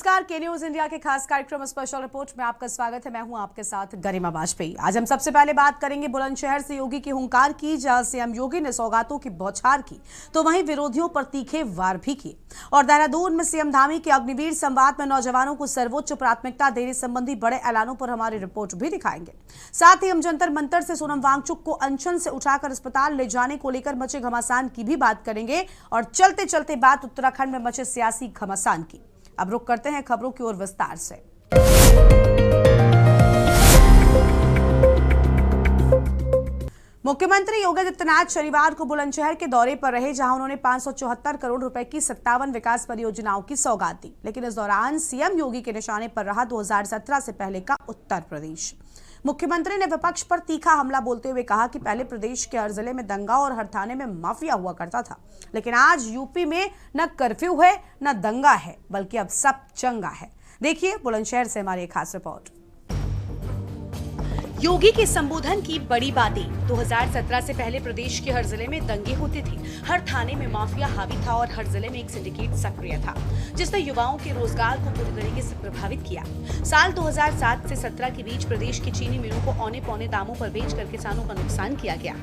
नमस्कार, के news India के खास कार्यक्रम स्पेशल रिपोर्ट में आपका स्वागत है। मैं हूं आपके साथ गरिमा वाजपेयी। आज हम सबसे पहले बात करेंगे बुलंदशहर से योगी की हुंकार की, जहां सीएम योगी ने सौगातों की बौछार की तो वहीं विरोधियों पर तीखे वार भी किए। और देहरादून में सीएम धामी के अग्निवीर संवाद में नौजवानों को सर्वोच्च प्राथमिकता देने संबंधी बड़े ऐलानों पर हमारी रिपोर्ट भी दिखाएंगे। साथ ही हम जंतर मंतर से सोनम वांगचुक को अनशन से उठाकर अस्पताल ले जाने को लेकर मचे घमासान की भी बात करेंगे। और चलते चलते बात उत्तराखंड में मचे सियासी घमासान की। अब रुक करते हैं खबरों की ओर विस्तार से। मुख्यमंत्री योगी आदित्यनाथ शनिवार को बुलंदशहर के दौरे पर रहे, जहां उन्होंने 574 करोड़ रुपए की 57 विकास परियोजनाओं की सौगात दी। लेकिन इस दौरान सीएम योगी के निशाने पर रहा 2017 से पहले का उत्तर प्रदेश। मुख्यमंत्री ने विपक्ष पर तीखा हमला बोलते हुए कहा कि पहले प्रदेश के हर जिले में दंगा और हर थाने में माफिया हुआ करता था, लेकिन आज यूपी में न कर्फ्यू है न दंगा है, बल्कि अब सब चंगा है। देखिए बुलंदशहर से हमारी एक खास रिपोर्ट। योगी के संबोधन की बड़ी बातें। 2017 से पहले प्रदेश के हर जिले में दंगे होते थे, हर थाने में माफिया हावी था और हर जिले में एक सिंडिकेट सक्रिय था, जिसने युवाओं के रोजगार को पूरी तरीके से प्रभावित किया। साल 2007 से 17 के बीच प्रदेश की चीनी मिलों को औने पौने दामों पर बेचकर किसानों का नुकसान किया गया।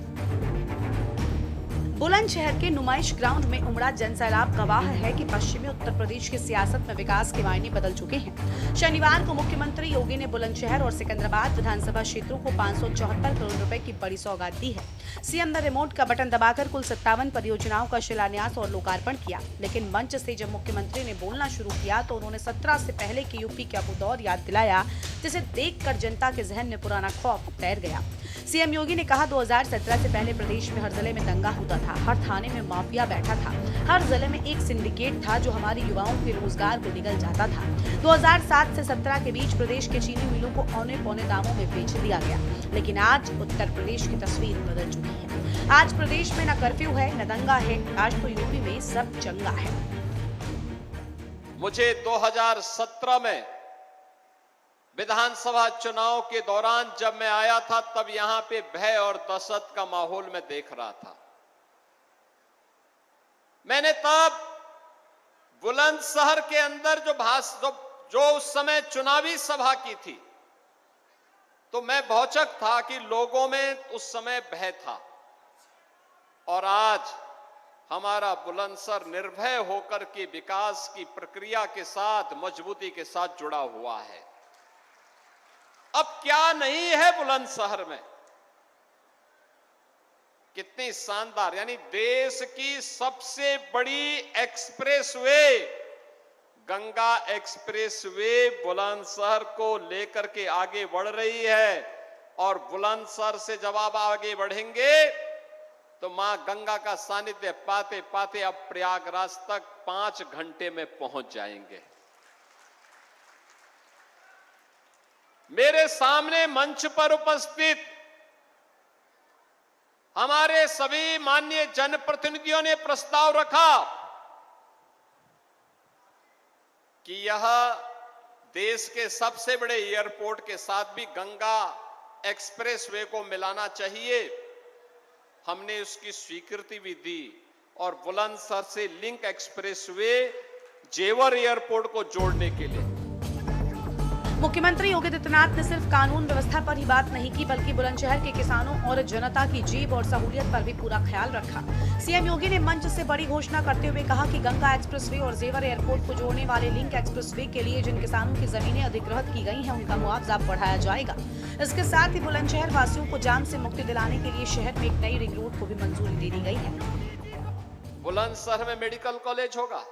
बुलंदशहर के नुमाइश ग्राउंड में उमड़ा जनसैलाब गवाह है कि पश्चिमी उत्तर प्रदेश की सियासत में विकास के मायने बदल चुके हैं। शनिवार को मुख्यमंत्री योगी ने बुलंदशहर और सिकंदराबाद विधानसभा क्षेत्रों को 574 करोड़ रुपए की बड़ी सौगात दी है। सीएम ने रिमोट का बटन दबाकर कुल 57 परियोजनाओं का शिलान्यास और लोकार्पण किया। लेकिन मंच से जब मुख्यमंत्री ने बोलना शुरू किया तो उन्होंने 17 से पहले के यूपी का वो दौर याद दिलाया, जिसे देखकर जनता के जहन में पुराना खौफ तैर गया। सीएम योगी ने कहा 2017 से पहले प्रदेश में हर जिले में दंगा होता था, हर थाने में माफिया बैठा था, हर जिले में एक सिंडिकेट था जो हमारे युवाओं के रोजगार को निगल जाता था। 2007 से 17 के बीच प्रदेश के चीनी मिलों को औने पौने दामों में बेच दिया गया। लेकिन आज उत्तर प्रदेश की तस्वीर बदल चुकी है। आज प्रदेश में न कर्फ्यू है न दंगा है, आज तो यूपी में सब चंगा है। मुझे 2017 में विधानसभा चुनाव के दौरान जब मैं आया था, तब यहां पे भय और दहशत का माहौल मैं देख रहा था। मैंने तब बुलंदशहर के अंदर जो उस समय चुनावी सभा की थी, तो मैं भौचक था कि लोगों में उस समय भय था। और आज हमारा बुलंदशहर निर्भय होकर के विकास की प्रक्रिया के साथ मजबूती के साथ जुड़ा हुआ है। अब क्या नहीं है बुलंदशहर में, कितनी शानदार, यानी देश की सबसे बड़ी एक्सप्रेसवे गंगा एक्सप्रेसवे बुलंदशहर को लेकर के आगे बढ़ रही है। और बुलंदशहर से जब आप आगे बढ़ेंगे तो मां गंगा का सानिध्य पाते पाते अब प्रयागराज तक 5 घंटे में पहुंच जाएंगे। मेरे सामने मंच पर उपस्थित हमारे सभी माननीय जनप्रतिनिधियों ने प्रस्ताव रखा कि यह देश के सबसे बड़े एयरपोर्ट के साथ भी गंगा एक्सप्रेसवे को मिलाना चाहिए। हमने उसकी स्वीकृति भी दी और बुलंदशहर से लिंक एक्सप्रेसवे जेवर एयरपोर्ट को जोड़ने के लिए। मुख्यमंत्री योगी आदित्यनाथ ने सिर्फ कानून व्यवस्था पर ही बात नहीं की, बल्कि बुलंदशहर के किसानों और जनता की जेब और सहूलियत पर भी पूरा ख्याल रखा। सीएम योगी ने मंच से बड़ी घोषणा करते हुए कहा कि गंगा एक्सप्रेसवे और जेवर एयरपोर्ट को जोड़ने वाले लिंक एक्सप्रेसवे के लिए जिन किसानों की जमीनें अधिग्रहित की गई हैं, उनका मुआवजा बढ़ाया जाएगा। इसके साथ ही बुलंदशहर वासियों को जाम से मुक्ति दिलाने के लिए शहर में एक नई रिंग रोड को भी मंजूरी दे दी गई है। बुलंदशहर में मेडिकल कॉलेज होगा।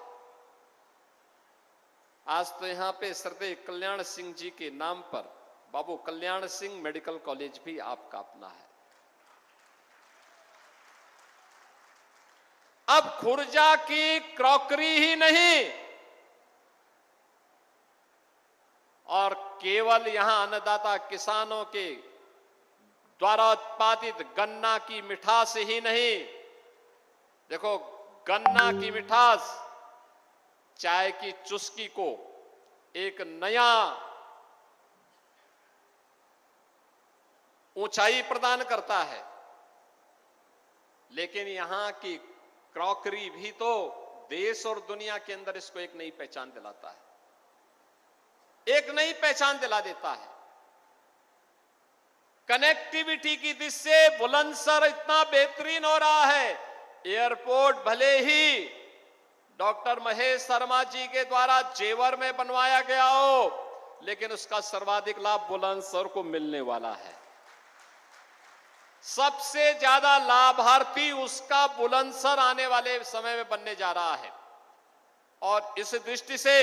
आज तो यहां पे श्रद्धेय कल्याण सिंह जी के नाम पर बाबू कल्याण सिंह मेडिकल कॉलेज भी आपका अपना है। अब खुर्जा की क्रॉकरी ही नहीं और केवल यहां अन्नदाता किसानों के द्वारा उत्पादित गन्ना की मिठास ही नहीं, देखो गन्ना की मिठास चाय की चुस्की को एक नया ऊंचाई प्रदान करता है, लेकिन यहां की क्रॉकरी भी तो देश और दुनिया के अंदर इसको एक नई पहचान दिलाता है। एक नई पहचान दिला देता है। कनेक्टिविटी की दृष्टि से बुलंदशहर इतना बेहतरीन हो रहा है। एयरपोर्ट भले ही डॉक्टर महेश शर्मा जी के द्वारा जेवर में बनवाया गया हो, लेकिन उसका सर्वाधिक लाभ बुलंदशहर को मिलने वाला है। सबसे ज्यादा लाभार्थी उसका बुलंदशहर आने वाले समय में बनने जा रहा है। और इस दृष्टि से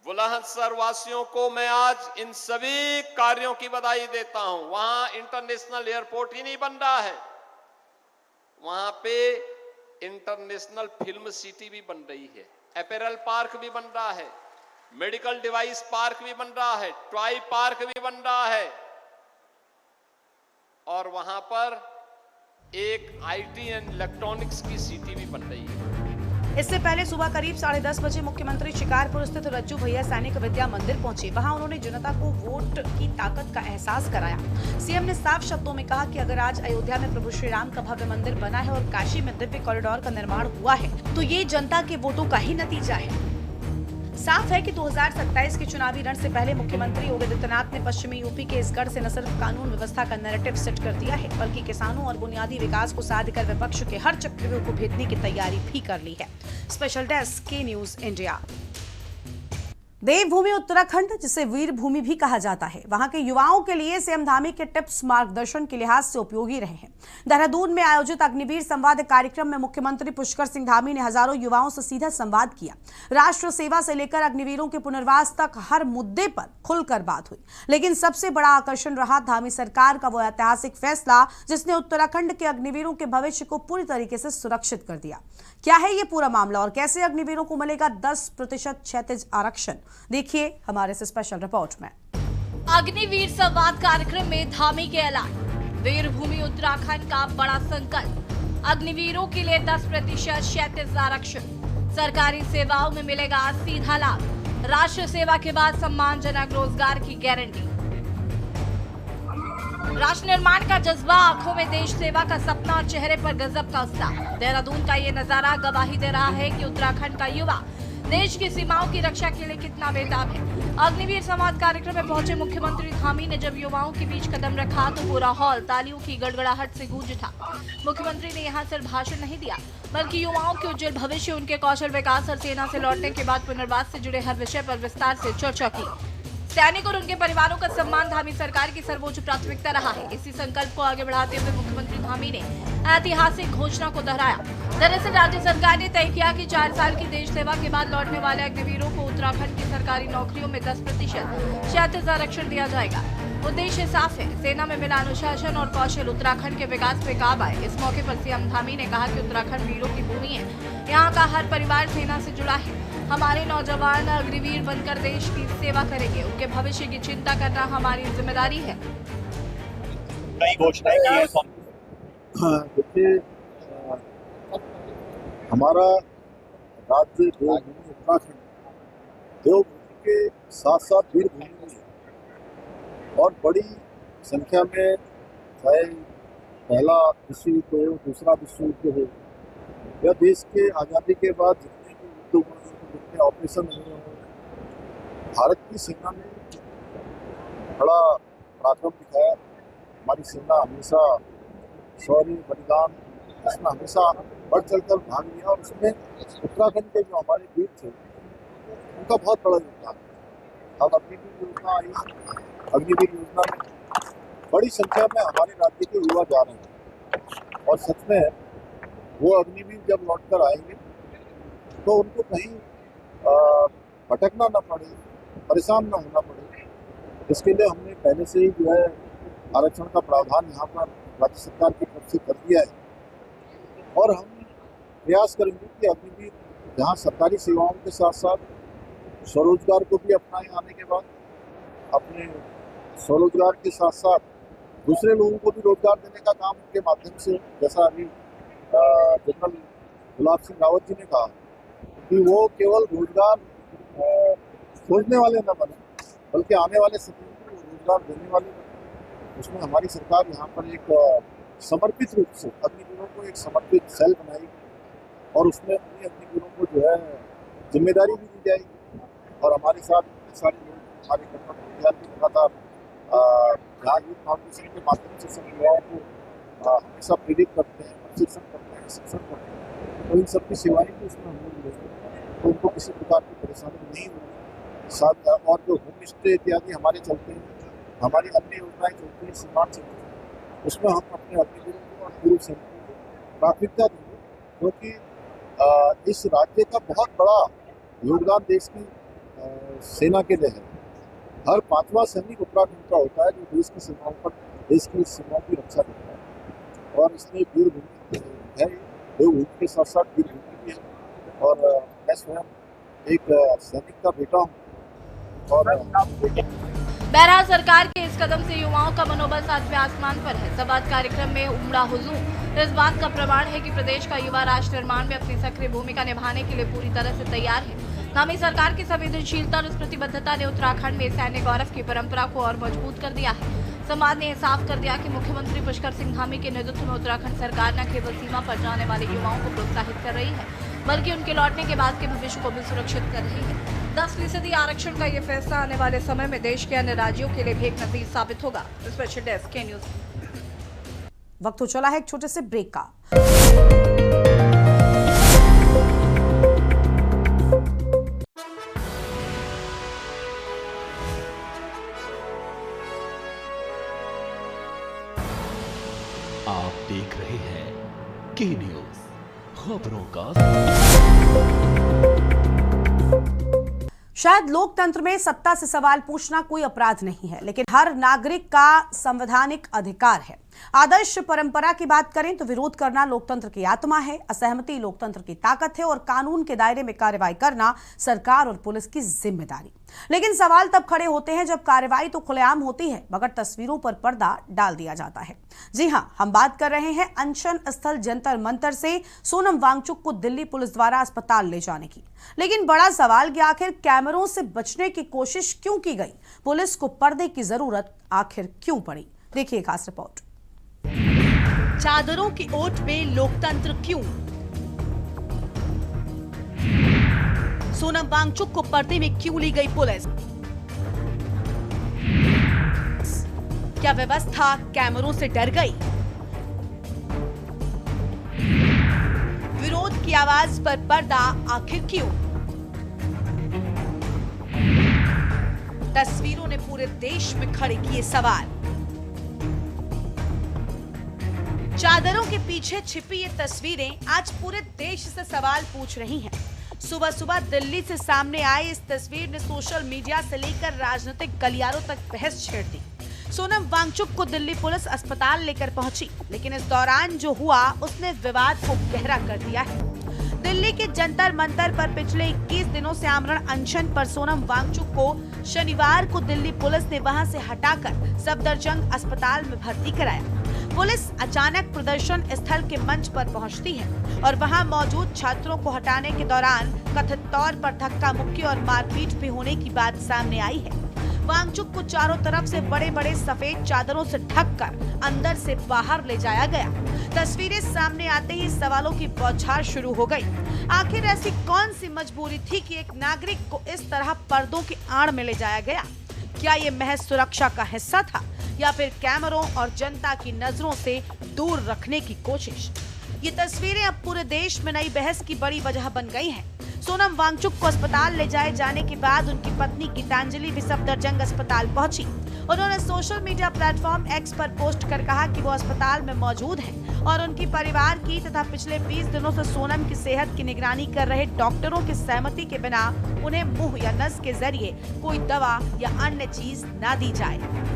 बुलंदशहर वासियों को मैं आज इन सभी कार्यों की बधाई देता हूं। वहां इंटरनेशनल एयरपोर्ट ही नहीं बन रहा है, वहां पे इंटरनेशनल फिल्म सिटी भी बन रही है, अपैरल पार्क भी बन रहा है, मेडिकल डिवाइस पार्क भी बन रहा है, टॉय पार्क भी बन रहा है, और वहां पर एक आईटी एंड इलेक्ट्रॉनिक्स की सिटी भी बन रही है। इससे पहले सुबह करीब 10:30 बजे मुख्यमंत्री शिकारपुर स्थित रज्जू भैया सैनिक विद्या मंदिर पहुंचे। वहां उन्होंने जनता को वोट की ताकत का एहसास कराया। सीएम ने साफ शब्दों में कहा कि अगर आज अयोध्या में प्रभु श्री राम का भव्य मंदिर बना है और काशी में दिव्य कॉरिडोर का निर्माण हुआ है, तो ये जनता के वोटों का ही नतीजा है। साफ है कि 2027 के चुनावी रण से पहले मुख्यमंत्री योगी आदित्यनाथ ने पश्चिमी यूपी के इस गढ़ से न सिर्फ कानून व्यवस्था का नैरेटिव सेट कर दिया है, बल्कि किसानों और बुनियादी विकास को साध कर विपक्ष के हर चक्रव्यूह को भेदने की तैयारी भी कर ली है। स्पेशल डेस्क के न्यूज इंडिया। देवभूमि उत्तराखंड, जिसे वीर भूमि भी कहा जाता है, वहां के युवाओं के लिए सीएम धामी के टिप्स मार्गदर्शन के लिहाज से उपयोगी रहे हैं। देहरादून में आयोजित अग्निवीर संवाद कार्यक्रम में मुख्यमंत्री पुष्कर सिंह धामी ने हजारों युवाओं से सीधा संवाद किया। राष्ट्र सेवा से लेकर अग्निवीरों के पुनर्वास तक हर मुद्दे पर खुलकर बात हुई, लेकिन सबसे बड़ा आकर्षण रहा धामी सरकार का वो ऐतिहासिक फैसला जिसने उत्तराखंड के अग्निवीरों के भविष्य को पूरी तरीके से सुरक्षित कर दिया। क्या है ये पूरा मामला और कैसे अग्निवीरों को मिलेगा 10% क्षैतिज आरक्षण, देखिए हमारे इस स्पेशल रिपोर्ट में। अग्निवीर संवाद कार्यक्रम में धामी के ऐलान, वीर भूमि उत्तराखंड का बड़ा संकल्प, अग्निवीरों के लिए 10% क्षैतिज आरक्षण, सरकारी सेवाओं में मिलेगा सीधा लाभ, राष्ट्र सेवा के बाद सम्मानजनक रोजगार की गारंटी। राष्ट्र निर्माण का जज्बा, आंखों में देश सेवा का सपना और चेहरे पर गजब का उत्साह। देहरादून का ये नजारा गवाही दे रहा है कि उत्तराखंड का युवा देश की सीमाओं की रक्षा के लिए कितना बेताब है। अग्निवीर संवाद कार्यक्रम में पहुंचे मुख्यमंत्री धामी ने जब युवाओं के बीच कदम रखा तो पूरा हॉल तालियों की गड़गड़ाहट से गूंज उठा। मुख्यमंत्री ने यहां सिर्फ भाषण नहीं दिया, बल्कि युवाओं के उज्जवल भविष्य, उनके कौशल विकास और सेना से लौटने के बाद पुनर्वास से जुड़े हर विषय पर विस्तार से चर्चा की। सैनिक और उनके परिवारों का सम्मान धामी सरकार की सर्वोच्च प्राथमिकता रहा है। इसी संकल्प को आगे बढ़ाते हुए मुख्यमंत्री धामी ने ऐतिहासिक घोषणा को दोहराया। दरअसल राज्य सरकार ने तय किया कि 4 साल की देश सेवा के बाद लौटने वाले अग्निवीरों को उत्तराखंड की सरकारी नौकरियों में 10% क्षैतिज आरक्षण दिया जाएगा। उद्देश्य साफ है, सेना में मिला अनुशासन और कौशल उत्तराखंड के विकास पे काम आए। इस मौके पर सीएम धामी ने कहा कि उत्तराखंड वीरों की भूमि है, यहाँ का हर परिवार सेना से जुड़ा है। हमारे नौजवान अग्निवीर बनकर देश की सेवा करेंगे, उनके भविष्य की चिंता करना हमारी जिम्मेदारी है। कई घोषणाएं की है। देखिए, हमारा राज्य देवभूमि उत्तराखंड देवभूमि के साथ साथ वीर भूमि भी है और बड़ी संख्या में, चाहे पहला विश्व युद्ध हो, दूसरा विश्व युद्ध हो या देश के आज़ादी के बाद जितने भी युद्ध हुए, जितने ऑपरेशन हुए हों, भारत की सेना ने बड़ा पराक्रम दिखाया। हमारी सेना हमेशा शौर्य बलिदान इसमें हमेशा बढ़ चढ़कर भाग लिया और उसमें उत्तराखंड के जो हमारे वीर थे उनका बहुत बड़ा योगदान है। अब अग्निवीर योजना आई, अग्निवीर योजना में बड़ी संख्या में हमारे राज्य के युवा जा रहे हैं और सच में वो अग्निवीर जब लौट कर आएंगे तो उनको कहीं भटकना ना पड़े, परेशान ना होना पड़े। इसके लिए हमने पहले से ही जो है आरक्षण का प्रावधान यहाँ पर राज्य सरकार की तरफ से कर दिया है और हम प्रयास करेंगे कि अग्निवीर जहाँ सरकारी सेवाओं के साथ साथ स्वरोजगार को भी अपनाएं, आने के बाद अपने स्वरोजगार के साथ साथ दूसरे लोगों को भी रोजगार देने का काम उनके माध्यम से, जैसा अभी जनरल गुलाब सिंह रावत जी ने कहा कि वो केवल रोजगार खोजने वाले न बने बल्कि आने वाले समय में रोजगार देने वाले बने। उसमें हमारी सरकार यहाँ पर एक समर्पित रूप से अग्निवीरों को एक समर्पित सेल बनाएगी और उसमें अपने अग्निवीरों को जो है जिम्मेदारी भी दी जाएगी और हमारे साथ सारे लोग हमारे कटक विद्यार्थी लगातार जहाज यूथ फाउंडेशन के माध्यम से सब युवाओं को हमेशा प्रेरित करते हैं, प्रशिक्षण करते हैं, शिक्षण करते हैं, तो इन सबकी सेवाएं भी उसमें हम लोग लेते हैं, तो उनको किसी प्रकार की परेशानी नहीं होगी। साथ और जो होम स्टे इत्यादि हमारे चलते हैं, हमारी अन्य योजनाएं चलती हैं, सीमांत चलती हैं, उसमें हम अपने अतिथियों को और पूर्व सैनिकों को प्राथमिकता देंगे, क्योंकि इस राज्य का बहुत बड़ा योगदान देश की सेना के लिए है। हर 5वां सैनिक उत्तराखंड का होता है जो देश की सीमाओं पर, देश की सीमाओं की रक्षा करता है, और इसमें वीरभूमि है, देवभूमि के साथ साथ वीरभूमि भी है। और मैं स्वयं एक सैनिक का बेटा हूँ। और बहरहाल सरकार के इस कदम से युवाओं का मनोबल 7वें आसमान पर है। संवाद कार्यक्रम में उमड़ा हुजूम इस बात का प्रमाण है कि प्रदेश का युवा राष्ट्र निर्माण में अपनी सक्रिय भूमिका निभाने के लिए पूरी तरह से तैयार है। नामी सरकार की संवेदनशीलता और इस प्रतिबद्धता ने उत्तराखंड में सैन्य गौरव की परंपरा को और मजबूत कर दिया है। संवाद ने साफ कर दिया कि मुख्यमंत्री पुष्कर सिंह धामी के नेतृत्व में उत्तराखंड सरकार न केवल सीमा पर जाने वाले युवाओं को प्रोत्साहित कर रही है, बल्कि उनके लौटने के बाद के भविष्य को भी सुरक्षित कर रही है। 10% आरक्षण का ये फैसला आने वाले समय में देश के अन्य राज्यों के लिए भी एक नतीजा साबित होगा। स्पेशल डेस्क के न्यूज। वक्त हो चला है एक छोटे से ब्रेक का। आप देख रहे हैं के न्यूज, खबरों का। शायद लोकतंत्र में सत्ता से सवाल पूछना कोई अपराध नहीं है, लेकिन हर नागरिक का संवैधानिक अधिकार है। आदर्श परंपरा की बात करें तो विरोध करना लोकतंत्र की आत्मा है, असहमति लोकतंत्र की ताकत है और कानून के दायरे में कार्रवाई करना सरकार और पुलिस की जिम्मेदारी। लेकिन सवाल तब खड़े होते हैं जब कार्रवाई तो खुलेआम होती है, मगर तस्वीरों पर पर्दा डाल दिया जाता है। जी हां, हम बात कर रहे हैं अनशन स्थल जंतर मंतर से सोनम वांगचुक को दिल्ली पुलिस द्वारा अस्पताल ले जाने की। लेकिन बड़ा सवाल कि आखिर कैमरों से बचने की कोशिश क्यों की गई, पुलिस को पर्दे की जरूरत आखिर क्यों पड़ी? देखिए खास रिपोर्ट। चादरों की ओट में लोकतंत्र क्यों? सोनम वांगचुक को पर्दे में क्यों ली गई पुलिस? क्या व्यवस्था कैमरों से डर गई? विरोध की आवाज पर पर्दा आखिर क्यों? तस्वीरों ने पूरे देश में खड़े किए सवाल। चादरों के पीछे छिपी ये तस्वीरें आज पूरे देश से सवाल पूछ रही हैं। सुबह सुबह दिल्ली से सामने आई इस तस्वीर ने सोशल मीडिया से लेकर राजनीतिक गलियारों तक बहस छेड़ दी। सोनम वांगचुक को दिल्ली पुलिस अस्पताल लेकर पहुंची, लेकिन इस दौरान जो हुआ उसने विवाद को गहरा कर दिया है। दिल्ली के जंतर मंतर पर पिछले 21 दिनों से आमरण अनशन पर सोनम वांगचुक को शनिवार को दिल्ली पुलिस ने वहां से हटाकर सफदरजंग अस्पताल में भर्ती कराया। पुलिस अचानक प्रदर्शन स्थल के मंच पर पहुंचती है और वहां मौजूद छात्रों को हटाने के दौरान कथित तौर पर धक्का मुक्की और मारपीट भी होने की बात सामने आई है। वांगचुक को चारों तरफ से बड़े बड़े सफेद चादरों से ढककर अंदर से बाहर ले जाया गया। तस्वीरें सामने आते ही सवालों की बौछार शुरू हो गई। आखिर ऐसी कौन सी मजबूरी थी कि एक नागरिक को इस तरह पर्दों की आड़ में ले जाया गया? क्या ये महज सुरक्षा का हिस्सा था या फिर कैमरों और जनता की नजरों से दूर रखने की कोशिश? ये तस्वीरें अब पूरे देश में नई बहस की बड़ी वजह बन गई हैं। सोनम वांगचुक को अस्पताल ले जाए जाने के बाद उनकी पत्नी गीतांजलि भी सफदरजंग अस्पताल पहुंची। उन्होंने सोशल मीडिया प्लेटफॉर्म एक्स पर पोस्ट कर कहा कि वो अस्पताल में मौजूद हैं और उनकी परिवार की तथा पिछले 20 दिनों से सोनम की सेहत की निगरानी कर रहे डॉक्टरों की सहमति के बिना उन्हें मुंह या नस के जरिए कोई दवा या अन्य चीज न दी जाए।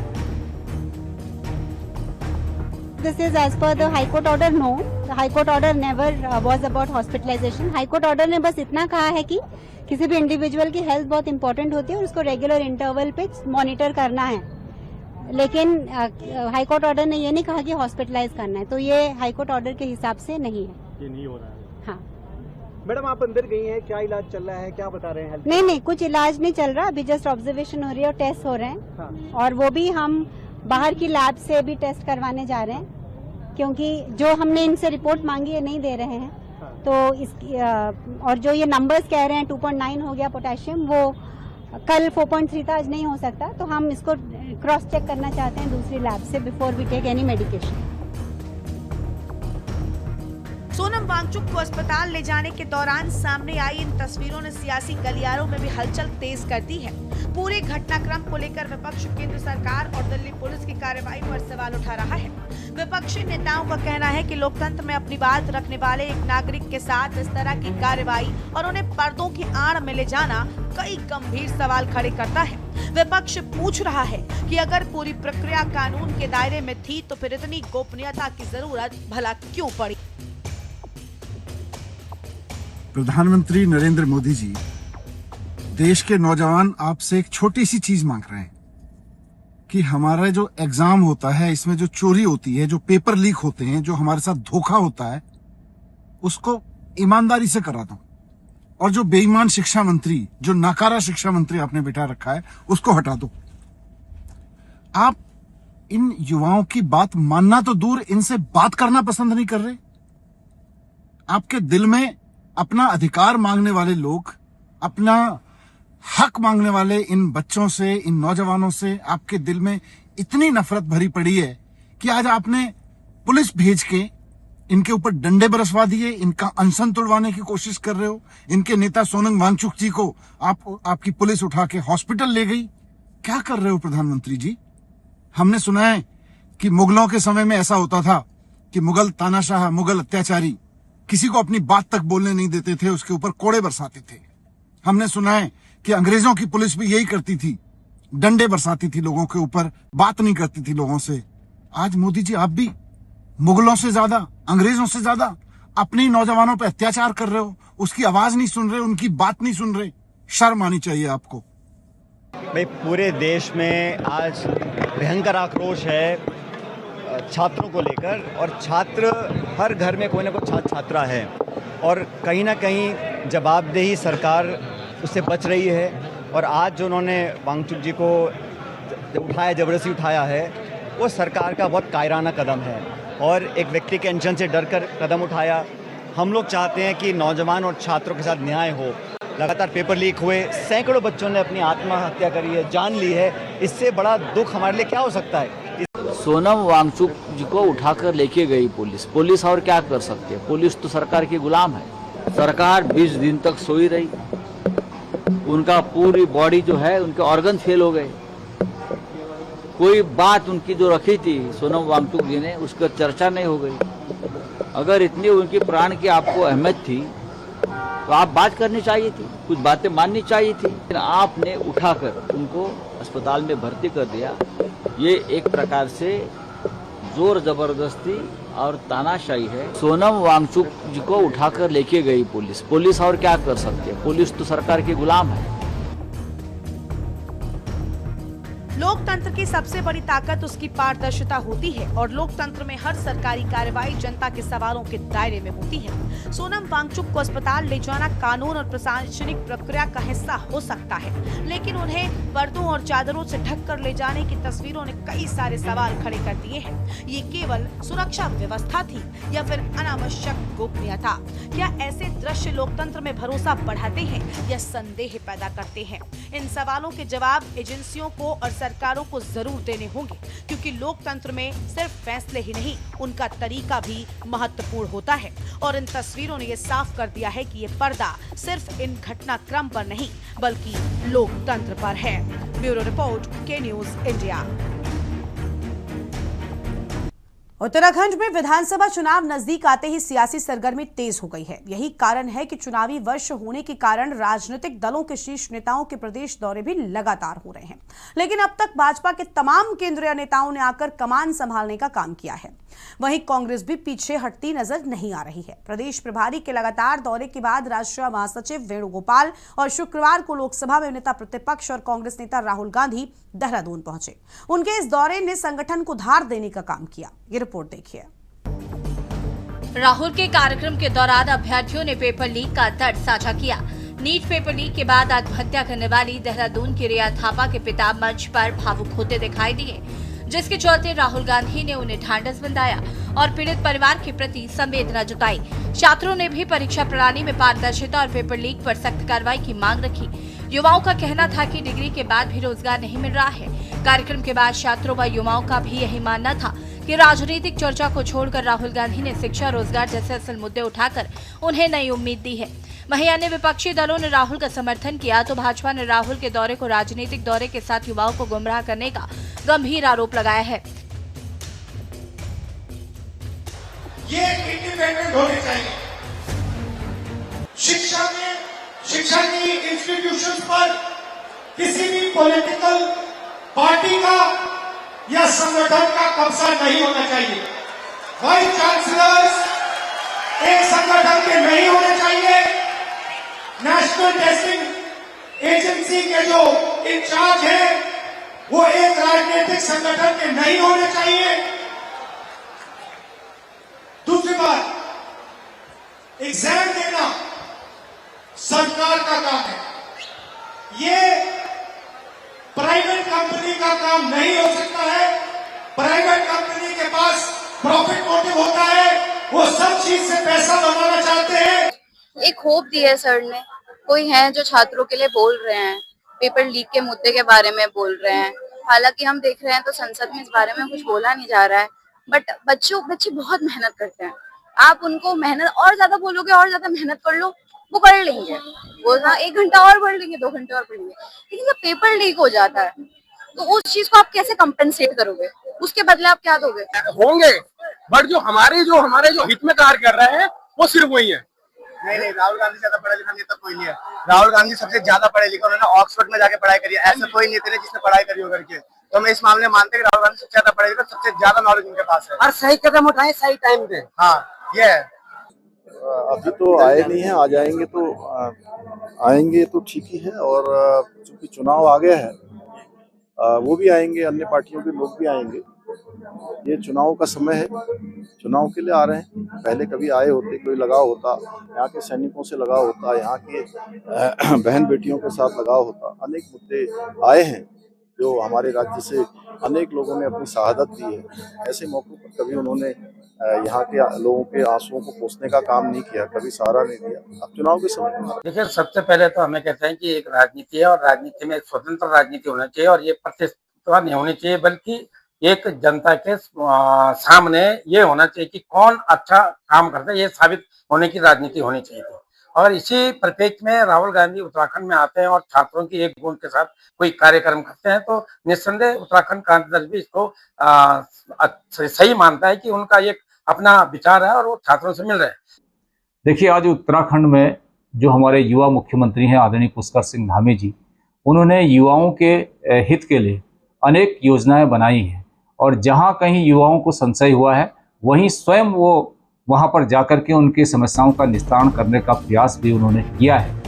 This is as per the High Court order. No, the High Court order never was about hospitalization. High Court order ने बस इतना कहा है कि किसी भी इंडिविजुअल की हेल्थ बहुत इंपॉर्टेंट होती है और उसको रेगुलर इंटरवल पे मॉनिटर करना है। लेकिन हाई कोर्ट ऑर्डर ने ये नहीं कहा कि हॉस्पिटलाइज करना है, तो ये हाई कोर्ट ऑर्डर के हिसाब से नहीं है। ये नहीं हो रहा है। हाँ मैडम, आप अंदर गई हैं, क्या इलाज चल रहा है, क्या बता रहे हैं? नहीं, कुछ इलाज नहीं चल रहा, अभी जस्ट ऑब्जर्वेशन हो रही है और टेस्ट हो रहे हैं। हाँ। और वो भी हम बाहर की लैब से भी टेस्ट करवाने जा रहे हैं, क्योंकि जो हमने इनसे रिपोर्ट मांगी है नहीं दे रहे हैं। हाँ। तो इसकी और जो ये नंबर्स कह रहे हैं 2.9 हो गया पोटेशियम, वो कल 4.3 था, आज नहीं हो सकता, तो हम इसको क्रॉस चेक करना चाहते हैं दूसरी लैब से before we take any medication. Sonam Wangchuk को अस्पताल ले जाने के दौरान सामने आई इन तस्वीरों ने सियासी गलियारों में भी हलचल तेज कर दी है। पूरे घटनाक्रम को लेकर विपक्ष केंद्र सरकार और दिल्ली पुलिस की कार्रवाई पर सवाल उठा रहा है। विपक्षी नेताओं का कहना है कि लोकतंत्र में अपनी बात रखने वाले एक नागरिक के साथ इस तरह की कार्रवाई और उन्हें पर्दों की आड़ में ले जाना कई गंभीर सवाल खड़े करता है। विपक्ष पूछ रहा है कि अगर पूरी प्रक्रिया कानून के दायरे में थी तो फिर इतनी गोपनीयता की जरूरत भला क्यों पड़ी। प्रधानमंत्री नरेंद्र मोदी जी, देश के नौजवान आपसे एक छोटी सी चीज मांग रहे हैं कि हमारा जो एग्जाम होता है, इसमें जो चोरी होती है, जो पेपर लीक होते हैं, जो हमारे साथ धोखा होता है, उसको ईमानदारी से करा दो। और जो बेईमान शिक्षा मंत्री, जो नाकारा शिक्षा मंत्री आपने बिठा रखा है, उसको हटा दो। आप इन युवाओं की बात मानना तो दूर, इनसे बात करना पसंद नहीं कर रहे। आपके दिल में अपना अधिकार मांगने वाले लोग, अपना हक मांगने वाले इन बच्चों से, इन नौजवानों से आपके दिल में इतनी नफरत भरी पड़ी है कि आज आपने पुलिस भेज के इनके ऊपर डंडे बरसवा दिए, इनका अनशन तुड़वाने की कोशिश कर रहे हो। इनके नेता सोनम वांगचुक जी को आपकी पुलिस उठा के हॉस्पिटल ले गई। क्या कर रहे हो प्रधानमंत्री जी? हमने सुना है कि मुगलों के समय में ऐसा होता था कि मुगल तानाशाह, मुगल अत्याचारी किसी को अपनी बात तक बोलने नहीं देते थे, उसके ऊपर कोड़े बरसाते थे। हमने सुना है कि अंग्रेजों की पुलिस भी यही करती थी, डंडे बरसाती थी लोगों के ऊपर, बात नहीं करती थी लोगों से। आज मोदी जी, आप भी मुगलों से ज्यादा, अंग्रेजों से ज्यादा अपने नौजवानों पर अत्याचार कर रहे हो, उसकी आवाज नहीं सुन रहे, उनकी बात नहीं सुन रहे। शर्म आनी चाहिए आपको। भाई, पूरे देश में आज भयंकर आक्रोश है छात्रों को लेकर, और छात्र, हर घर में कोई ना कोई छात्र छात्रा है, और कहीं ना कहीं जवाबदेही सरकार उससे बच रही है। और आज जो उन्होंने वांगचुक जी को उठाया, ज़बरदस्ती उठाया है, वो सरकार का बहुत कायराना कदम है और एक व्यक्ति के अनशन से डर कर कदम उठाया। हम लोग चाहते हैं कि नौजवान और छात्रों के साथ न्याय हो। लगातार पेपर लीक हुए, सैकड़ों बच्चों ने अपनी आत्महत्या करी है, जान ली है। इससे बड़ा दुख हमारे लिए क्या हो सकता है? सोनम वांगचुक जी को उठाकर लेके गई पुलिस और क्या कर सकते हैं? पुलिस तो सरकार की गुलाम है। सरकार 20 दिन तक सोई रही, उनका पूरी बॉडी जो है, उनके ऑर्गन फेल हो गए। कोई बात उनकी जो रखी थी सोनम वांगचुक जी ने, उसका चर्चा नहीं हो गई। अगर इतनी उनकी प्राण की आपको अहमियत थी तो आप बात करनी चाहिए थी, कुछ बातें माननी चाहिए थी। लेकिन आपने उठाकर उनको अस्पताल में भर्ती कर दिया। ये एक प्रकार से जोर जबरदस्ती और तानाशाही है। सोनम वांगचुक जी को उठाकर लेके गई पुलिस और क्या कर सकती है? पुलिस तो सरकार की गुलाम है। लोकतंत्र की सबसे बड़ी ताकत उसकी पारदर्शिता होती है और लोकतंत्र में हर सरकारी कार्रवाई जनता के सवालों के दायरे में होती है। सोनम वांगचुक को अस्पताल ले जाना कानून और प्रशासनिक प्रक्रिया का हिस्सा हो सकता है, लेकिन उन्हें पर्दों और चादरों से ढककर ले जाने की तस्वीरों ने कई सारे सवाल खड़े कर दिए हैं। ये केवल सुरक्षा व्यवस्था थी या फिर अनावश्यक गोपनीयता? क्या ऐसे दृश्य लोकतंत्र में भरोसा बढ़ाते हैं या संदेह पैदा करते हैं? इन सवालों के जवाब एजेंसियों को और सरकारों को जरूर देने होंगे, क्योंकि लोकतंत्र में सिर्फ फैसले ही नहीं, उनका तरीका भी महत्वपूर्ण होता है। और इन तस्वीरों ने ये साफ कर दिया है कि ये पर्दा सिर्फ इन घटनाक्रम पर नहीं बल्कि लोकतंत्र पर है। ब्यूरो रिपोर्ट, के न्यूज इंडिया। उत्तराखंड में विधानसभा चुनाव नजदीक आते ही सियासी सरगर्मी तेज हो गई है। यही कारण है कि चुनावी वर्ष होने के कारण राजनीतिक दलों के शीर्ष नेताओं के प्रदेश दौरे भी लगातार हो रहे हैं, लेकिन अब तक भाजपा के तमाम केंद्रीय नेताओं ने आकर कमान संभालने का काम किया है। वहीं कांग्रेस भी पीछे हटती नजर नहीं आ रही है। प्रदेश प्रभारी के लगातार दौरे के बाद राष्ट्रीय महासचिव वेणुगोपाल और शुक्रवार को लोकसभा में नेता प्रतिपक्ष और कांग्रेस नेता राहुल गांधी देहरादून पहुंचे। उनके इस दौरे ने संगठन को धार देने का काम किया। ये रिपोर्ट देखिए। राहुल के कार्यक्रम के दौरान अभ्यर्थियों ने पेपर लीक का दर्द साझा किया। नीट पेपर लीक के बाद आत्महत्या करने वाली देहरादून की रिया थापा के पिता मंच पर भावुक होते दिखाई दिए, जिसके चलते राहुल गांधी ने उन्हें ढांढस बंधाया और पीड़ित परिवार के प्रति संवेदना जताई। छात्रों ने भी परीक्षा प्रणाली में पारदर्शिता और पेपर लीक पर सख्त कार्रवाई की मांग रखी। युवाओं का कहना था कि डिग्री के बाद भी रोजगार नहीं मिल रहा है। कार्यक्रम के बाद छात्रों व युवाओं का भी यही मानना था कि राजनीतिक चर्चा को छोड़कर राहुल गांधी ने शिक्षा, रोजगार जैसे असल मुद्दे उठाकर उन्हें नई उम्मीद दी है। वहीं अन्य विपक्षी दलों ने राहुल का समर्थन किया तो भाजपा ने राहुल के दौरे को राजनीतिक दौरे के साथ युवाओं को गुमराह करने का गंभीर आरोप लगाया है। ये इंडिपेंडेंट होने चाहिए। शिक्षा की इंस्टीट्यूशंस पर किसी भी पॉलिटिकल पार्टी का या संगठन का कब्जा नहीं होना चाहिए। वाइस चांसलर्स एक संगठन के नहीं होने चाहिए। नेशनल टेस्टिंग एजेंसी के जो इंचार्ज हैं वो एक राजनीतिक संगठन के नहीं होने चाहिए। दूसरी बात, एग्जाम देना सरकार का काम है। ये प्राइवेट कंपनी का काम नहीं हो सकता है। प्राइवेट कंपनी के पास प्रॉफिट मोटिव होता है, वो सब चीज से पैसा बनाना चाहते हैं। एक होप दी है सर ने। कोई है जो छात्रों के लिए बोल रहे हैं, पेपर लीक के मुद्दे के बारे में बोल रहे हैं। हालांकि हम देख रहे हैं तो संसद में इस बारे में कुछ बोला नहीं जा रहा है, बट बच्चे बहुत मेहनत करते हैं। आप उनको मेहनत और ज्यादा बोलोगे, और ज्यादा मेहनत कर लो, वो कर लेंगे। वो ना 1 घंटा और पढ़ लेंगे, 2 घंटे और पढ़ लेंगे। लेकिन जब पेपर लीक हो जाता है तो उस चीज को आप कैसे कंपेंसेट करोगे? उसके बदले आप क्या दोगे? होंगे, बट जो हमारे जो हित में कार्य कर रहे हैं वो सिर्फ वही है। नहीं, राहुल गांधी ज्यादा पढ़ा लिखा नेता कोई नहीं है। राहुल गांधी सबसे ज्यादा पढ़े लिखे, उन्होंने ऑक्सफोर्ड में जाके पढ़ाई करी है। ऐसा कोई नेता नहीं जिसने पढ़ाई करी हो करके। तो मैं इस मामले में मानते हैं कि राहुल गांधी सबसे ज्यादा पढ़े लिखे, सबसे ज्यादा नॉलेज उनके पास है। और सही कदम उठाए सही टाइम पे। हाँ, ये है। अभी तो आए नहीं है, आ जाएंगे तो आएंगे तो ठीक ही है। और चूंकि चुनाव आ गया है, वो भी आएंगे, अन्य पार्टियों के लोग भी आएंगे। ये चुनाव का समय है, चुनाव के लिए आ रहे हैं। पहले कभी आए होते, कोई लगाव होता, यहाँ के सैनिकों से लगाव होता, यहाँ के बहन बेटियों के साथ लगाव होता। अनेक मुद्दे आए हैं जो हमारे राज्य से अनेक लोगों ने अपनी शहादत दी है। ऐसे मौकों पर कभी उन्होंने यहाँ के लोगों के आंसुओं को पोंछने का काम नहीं किया, कभी सहारा नहीं दिया। अब चुनाव के समय में देखिए, सबसे पहले तो हमें कहते हैं कि एक राजनीति है और राजनीति में एक स्वतंत्र राजनीति होना चाहिए और ये प्रतिस्पर्धा नहीं होनी चाहिए, बल्कि एक जनता के सामने ये होना चाहिए कि कौन अच्छा काम करता है, ये साबित होने की राजनीति होनी चाहिए थी। और इसी परिप्रेक्ष्य में राहुल गांधी उत्तराखंड में आते हैं और छात्रों की एक बूंद के साथ कोई कार्यक्रम करते हैं तो निस्संदेह उत्तराखंड क्रांति दल भी इसको सही मानता है कि उनका एक अपना विचार है और वो छात्रों से मिल रहे हैं। देखिए, आज उत्तराखंड में जो हमारे युवा मुख्यमंत्री हैं आदरणीय पुष्कर सिंह धामी जी, उन्होंने युवाओं के हित के लिए अनेक योजनाएं बनाई हैं और जहां कहीं युवाओं को संशय हुआ है वहीं स्वयं वो वहां पर जाकर के उनकी समस्याओं का निस्तारण करने का प्रयास भी उन्होंने किया है।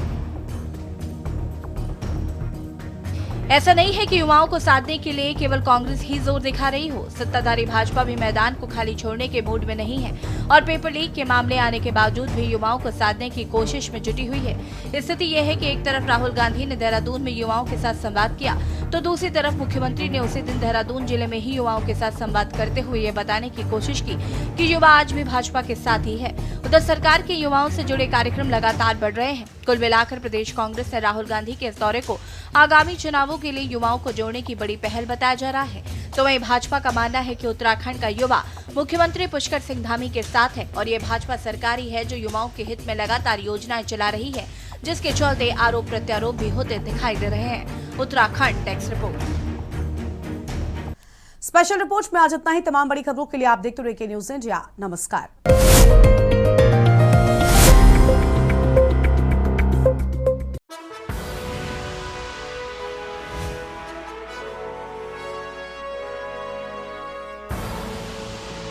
ऐसा नहीं है कि युवाओं को साधने के लिए केवल कांग्रेस ही जोर दिखा रही हो। सत्ताधारी भाजपा भी मैदान को खाली छोड़ने के मूड में नहीं है और पेपर लीक के मामले आने के बावजूद भी युवाओं को साधने की कोशिश में जुटी हुई है। स्थिति यह है कि एक तरफ राहुल गांधी ने देहरादून में युवाओं के साथ संवाद किया तो दूसरी तरफ मुख्यमंत्री ने उसी दिन देहरादून जिले में ही युवाओं के साथ संवाद करते हुए ये बताने की कोशिश की कि युवा आज भी भाजपा के साथ ही है। उधर सरकार के युवाओं से जुड़े कार्यक्रम लगातार बढ़ रहे हैं। कुल मिलाकर प्रदेश कांग्रेस ने राहुल गांधी के इस दौरे को आगामी चुनावों के लिए युवाओं को जोड़ने की बड़ी पहल बताया जा रहा है। तो वहीं भाजपा का मानना है कि उत्तराखंड का युवा मुख्यमंत्री पुष्कर सिंह धामी के साथ है और ये भाजपा सरकार ही है जो युवाओं के हित में लगातार योजनाएं चला रही है, जिसके चलते आरोप प्रत्यारोप भी होते दिखाई दे रहे हैं। Uttarakhand desk report. Special report में आज इतना ही। तमाम बड़ी खबरों के लिए आप देखते रहिए न्यूज़ इंडिया। नमस्कार।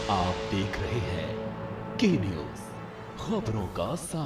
आप देख रहे हैं के न्यूज़, खबरों का